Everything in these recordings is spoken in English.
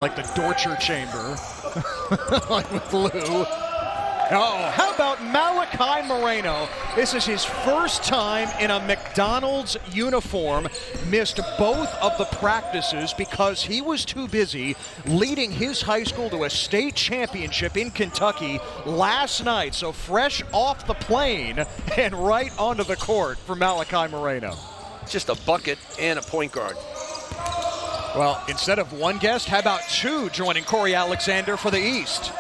Like the torture chamber, like with Lou. Oh, how about Malachi Moreno? This is his first time in a McDonald's uniform. Missed both of the practices because he was too busy leading his high school to a state championship in Kentucky last night. So fresh off the plane and right onto the court for Malachi Moreno. Just a bucket and a point guard. Well, instead of one guest, how about two joining Corey Alexander for the East?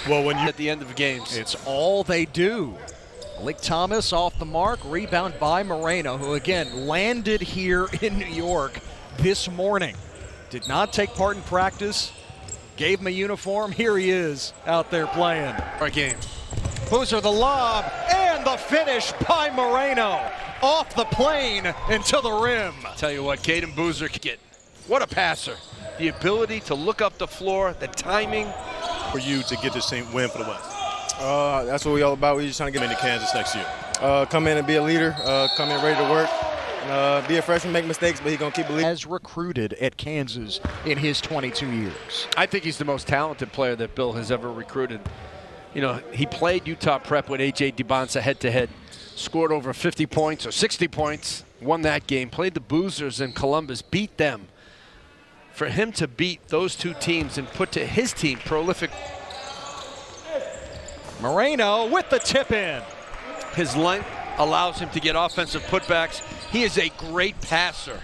Well, when you're at the end of games, it's all they do. Malik Thomas off the mark, rebound by Moreno, who again landed here in New York this morning. Did not take part in practice, gave him a uniform. Here he is out there playing. Our game. Boozer the lob and the finish by Moreno. Off the plane into the rim. Tell you what, Caden Boozer can get. What a passer. The ability to look up the floor, the timing. For you to get this team win for the West? That's what we all about. We're just trying to get into Kansas next year. Come in and be a leader, come in ready to work, be a freshman, make mistakes, but he's going to keep believing. As recruited at Kansas in his 22 years. I think he's the most talented player that Bill has ever recruited. You know, he played Utah Prep with A.J. DeBonsa head-to-head, scored over 50 points or 60 points, won that game, played the Boozers in Columbus, beat them. For him to beat those two teams and put to his team prolific. Moreno with the tip in. His length allows him to get offensive putbacks. He is a great passer.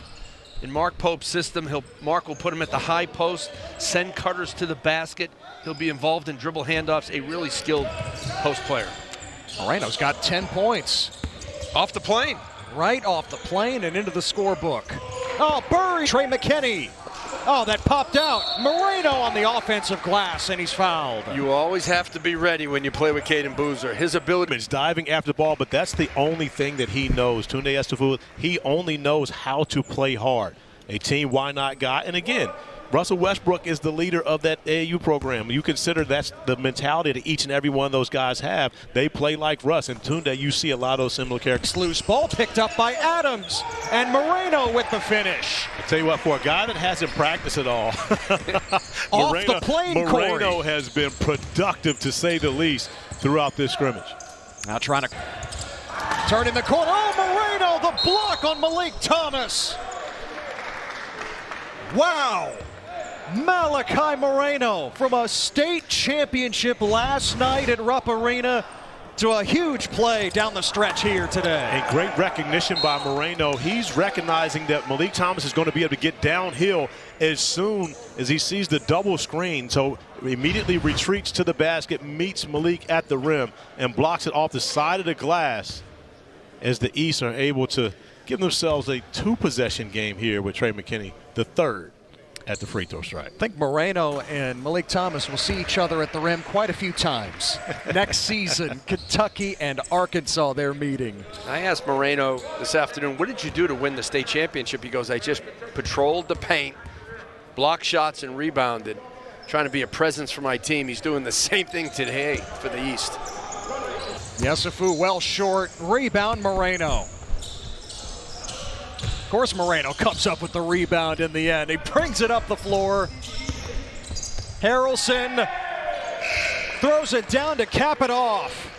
In Mark Pope's system, Mark will put him at the high post, send cutters to the basket. He'll be involved in dribble handoffs, a really skilled post player. Moreno's got 10 points. Off the plane. Right off the plane and into the scorebook. Oh, Burry, Trey McKinney. Oh, that popped out. Moreno on the offensive glass, and he's fouled. You always have to be ready when you play with Caden Boozer. His ability is diving after the ball, but that's the only thing that he knows. Tunde Estafu, he only knows how to play hard. A team why not guy. And again, Russell Westbrook is the leader of that AAU program. You consider that's the mentality that each and every one of those guys have. They play like Russ. And Tunde, you see a lot of those similar characters. Loose ball picked up by Adams. And Moreno with the finish. I tell you what, for a guy that hasn't practiced at all, off the plane, Moreno has been productive, to say the least, throughout this scrimmage. Now trying to turn in the corner. Oh, Moreno, the block on Malik Thomas. Wow. Malachi Moreno from a state championship last night at Rupp Arena to a huge play down the stretch here today. And great recognition by Moreno. He's recognizing that Malik Thomas is going to be able to get downhill as soon as he sees the double screen. So immediately retreats to the basket, meets Malik at the rim, and blocks it off the side of the glass as the East are able to give themselves a two-possession game here with Trey McKinney, the third at the free throw strike. I think Moreno and Malik Thomas will see each other at the rim quite a few times. Next season, Kentucky and Arkansas, they're meeting. I asked Moreno this afternoon, what did you do to win the state championship? He goes, I just patrolled the paint, blocked shots, and rebounded, trying to be a presence for my team. He's doing the same thing today for the East. Yesufu well short. Rebound, Moreno. Of course, Moreno comes up with the rebound in the end. He brings it up the floor. Harrelson throws it down to cap it off.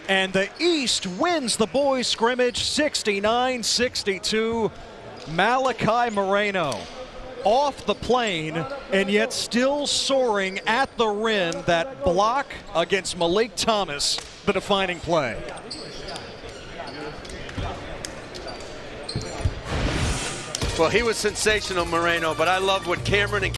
And the East wins the boys' scrimmage 69-62. Malachi Moreno off the plane and yet still soaring at the rim. That block against Malik Thomas, the defining play. Well, he was sensational, Moreno, but I love what Cameron and